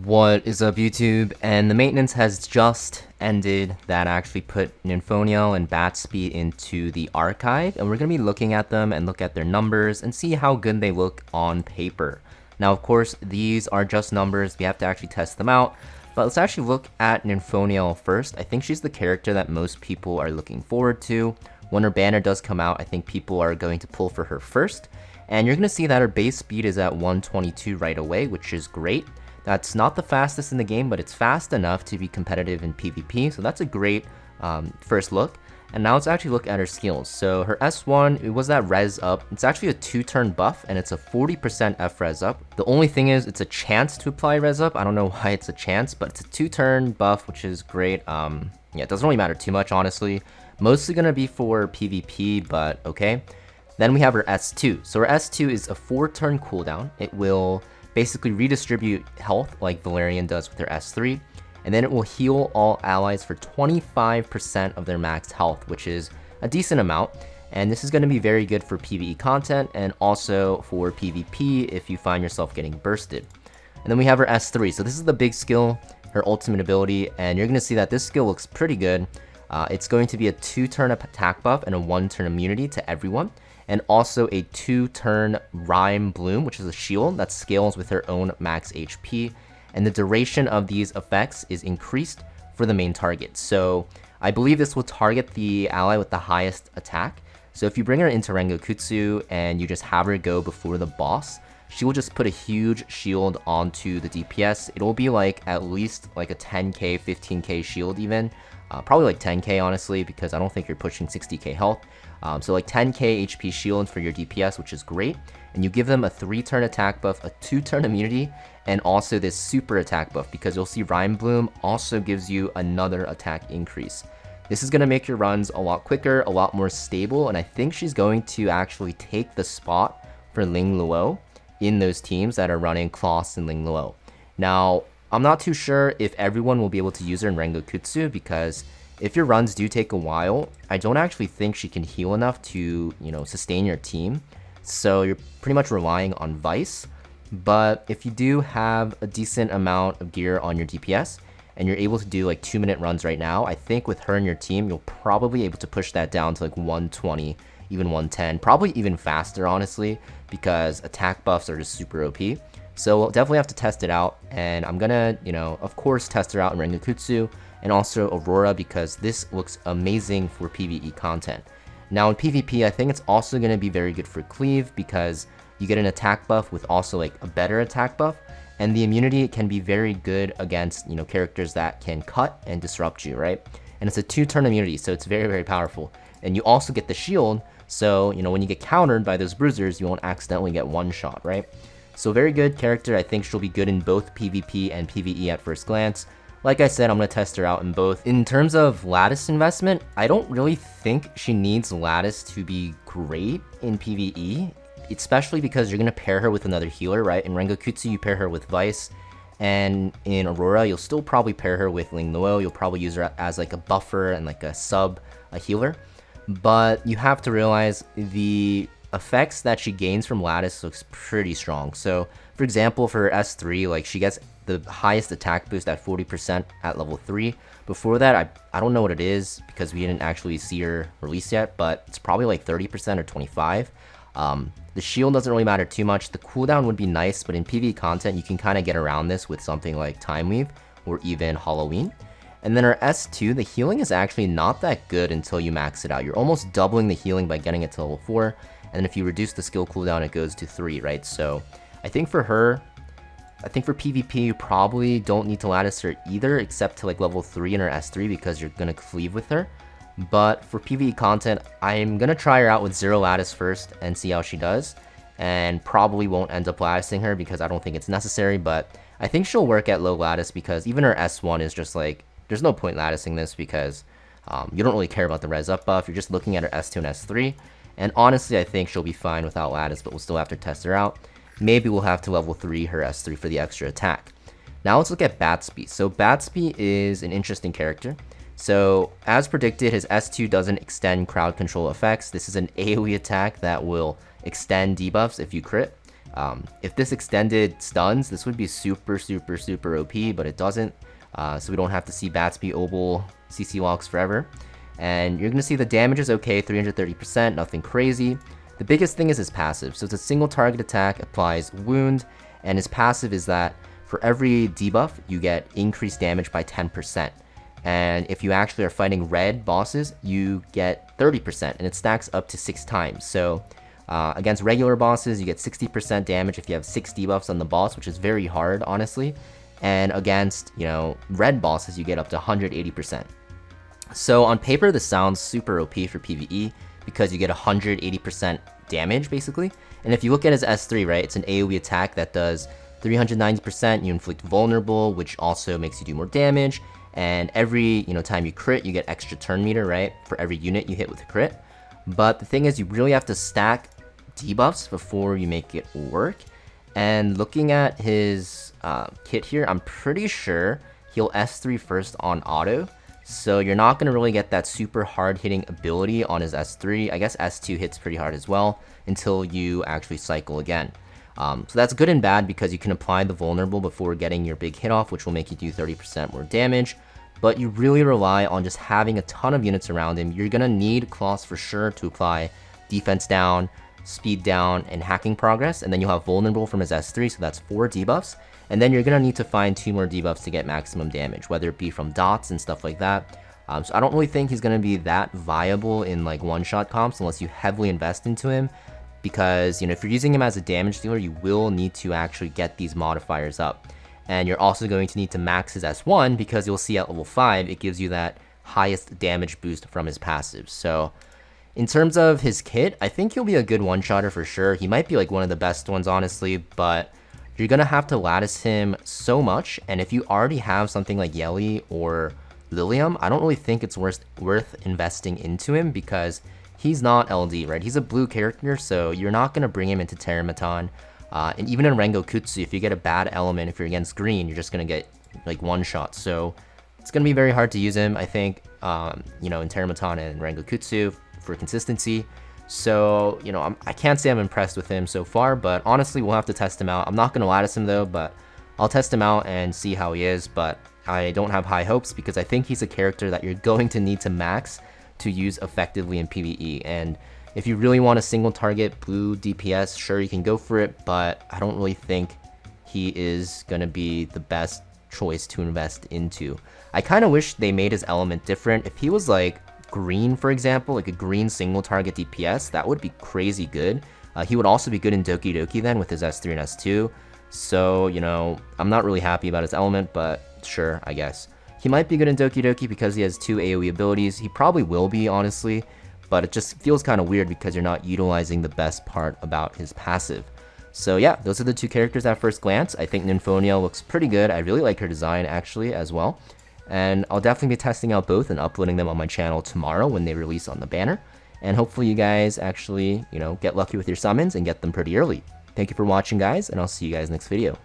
What is up, YouTube? And the maintenance has just ended that actually put Ninfoniel and Batsby into the archive, and we're going to be looking at them and look at their numbers and see how good they look on paper. Now, of course, these are just numbers. We have to actually test them out, but let's actually look at Nymphonia first. I think she's the character that most people are looking forward to. When her banner does come out, I think people are going to pull for her first, and you're going to see that her base speed is at 122 right away, which is great. That's not the fastest in the game, but it's fast enough to be competitive in PvP, so that's a great first look. And now let's actually look at her skills. So her S1, it was that res up. It's actually a 2-turn buff, and it's a 40% F res up. The only thing is, it's a chance to apply res up. I don't know why it's a chance, but it's a 2-turn buff, which is great. Yeah, it doesn't really matter too much, honestly. Mostly gonna be for PvP, but okay. Then we have her S2. So her S2 is a 4-turn cooldown. It will basically redistribute health like Valerian does with their S3, and then it will heal all allies for 25% of their max health, which is a decent amount, and this is going to be very good for PvE content and also for PvP if you find yourself getting bursted. And then we have her S3, so this is the big skill, her ultimate ability, and you're going to see that this skill looks pretty good. It's going to be a 2-turn attack buff and a 1-turn immunity to everyone, and also a 2-turn Rhyme Bloom, which is a shield that scales with her own max HP, and the duration of these effects is increased for the main target. So I believe this will target the ally with the highest attack. So if you bring her into Rengokutsu and you just have her go before the boss, she will just put a huge shield onto the DPS. It'll be like at least like a 10k, 15k shield even. Probably like 10k honestly, because I don't think you're pushing 60k health. So like 10k HP shield for your DPS, which is great. And you give them a 3-turn attack buff, a 2-turn immunity, and also this super attack buff, because you'll see Rhyme Bloom also gives you another attack increase. This is going to make your runs a lot quicker, a lot more stable, and I think she's going to actually take the spot for Ling Luo in those teams that are running Kloss and Ling Luo. Now, I'm not too sure if everyone will be able to use her in Rengokutsu, because if your runs do take a while, I don't actually think she can heal enough to, sustain your team. So you're pretty much relying on Vice. But if you do have a decent amount of gear on your DPS, and you're able to do like 2-minute runs right now, I think with her in your team, you'll probably be able to push that down to like 120, even 110, probably even faster, honestly, because attack buffs are just super OP. So we'll definitely have to test it out, and I'm gonna, of course, test her out in Rengokutsu, and also Aurora, because this looks amazing for PvE content. Now in PvP, I think it's also going to be very good for Cleave, because you get an attack buff with also like a better attack buff, and the immunity can be very good against, characters that can cut and disrupt you, right? And it's a 2-turn immunity, so it's very, very powerful. And you also get the shield, so, when you get countered by those bruisers, you won't accidentally get one-shot, right? So very good character. I think she'll be good in both PvP and PvE at first glance. Like I said, I'm going to test her out in both. In terms of lattice investment, I don't really think she needs lattice to be great in PvE, especially because you're going to pair her with another healer, right? In Rengokutsu, you pair her with Vice, and in Aurora, you'll still probably pair her with Ling Luo. You'll probably use her as like a buffer and like a healer. But you have to realize the effects that she gains from lattice looks pretty strong. So for example, for her S3, like she gets the highest attack boost at 40% at level 3. Before that, I don't know what it is, because we didn't actually see her release yet, but it's probably like 30% or 25. The shield doesn't really matter too much. The cooldown would be nice, but in PvE content, you can kind of get around this with something like Time Weave or even Halloween. And then our S2, the healing is actually not that good until you max it out. You're almost doubling the healing by getting it to level 4. And then if you reduce the skill cooldown, it goes to 3, right? So I think for her, for PvP, you probably don't need to lattice her either, except to like level 3 in her S3, because you're going to cleave with her. But for PvE content, I'm going to try her out with 0 lattice first and see how she does. And probably won't end up latticing her, because I don't think it's necessary. But I think she'll work at low lattice, because even her S1 is just like, there's no point latticing this, because you don't really care about the res up buff. You're just looking at her S2 and S3. And honestly, I think she'll be fine without lattice, but we'll still have to test her out. Maybe we'll have to level 3 her S3 for the extra attack. Now let's look at Batsby. So Batsby is an interesting character. So as predicted, his S2 doesn't extend crowd control effects. This is an AoE attack that will extend debuffs if you crit. If this extended stuns, this would be super OP, but it doesn't. So we don't have to see Batsby Obel CC locks forever. And you're going to see the damage is okay, 330%, nothing crazy. The biggest thing is his passive. So it's a single target attack, applies wound, and his passive is that for every debuff, you get increased damage by 10%. And if you actually are fighting red bosses, you get 30%, and it stacks up to 6 times. So against regular bosses, you get 60% damage if you have 6 debuffs on the boss, which is very hard, honestly. And against, red bosses, you get up to 180%. So on paper, this sounds super OP for PvE because you get 180% damage, basically. And if you look at his S3, right, it's an AoE attack that does 390%, you inflict vulnerable, which also makes you do more damage. And every, time you crit, you get extra turn meter, right, for every unit you hit with a crit. But the thing is, you really have to stack debuffs before you make it work. And looking at his kit here, I'm pretty sure he'll S3 first on auto. So you're not going to really get that super hard hitting ability on his S3. I guess S2 hits pretty hard as well until you actually cycle again. So that's good and bad because you can apply the vulnerable before getting your big hit off, which will make you do 30% more damage. But you really rely on just having a ton of units around him. You're going to need claws for sure to apply defense down, speed down, and hacking progress. And then you'll have vulnerable from his S3, so that's 4 debuffs. And then you're going to need to find 2 more debuffs to get maximum damage, whether it be from dots and stuff like that. So I don't really think he's going to be that viable in like one-shot comps unless you heavily invest into him. Because, if you're using him as a damage dealer, you will need to actually get these modifiers up. And you're also going to need to max his S1 because you'll see at level 5, it gives you that highest damage boost from his passive. So in terms of his kit, I think he'll be a good one-shotter for sure. He might be like one of the best ones, honestly, but you're going to have to lattice him so much. And if you already have something like Yeli or Lilium, I don't really think it's worth investing into him because he's not LD, right? He's a blue character, so you're not going to bring him into Terramaton. And even in Rengokutsu, if you get a bad element, if you're against green, you're just going to get like one shot. So it's going to be very hard to use him, I think, in Terramaton and Rengokutsu for consistency. So, I can't say I'm impressed with him so far, but honestly, we'll have to test him out. I'm not going to lattice him though, but I'll test him out and see how he is. But I don't have high hopes because I think he's a character that you're going to need to max to use effectively in PvE. And if you really want a single target blue DPS, sure, you can go for it, but I don't really think he is going to be the best choice to invest into. I kind of wish they made his element different. If he was like green, for example, like a green single target DPS, that would be crazy good. He would also be good in Doki Doki then with his S3 and S2. So, I'm not really happy about his element, but sure, I guess. He might be good in Doki Doki because he has 2 AoE abilities. He probably will be, honestly, but it just feels kind of weird because you're not utilizing the best part about his passive. So yeah, those are the 2 characters at first glance. I think Nymphonia looks pretty good. I really like her design actually as well. And I'll definitely be testing out both and uploading them on my channel tomorrow when they release on the banner. And hopefully you guys actually, get lucky with your summons and get them pretty early. Thank you for watching, guys, and I'll see you guys next video.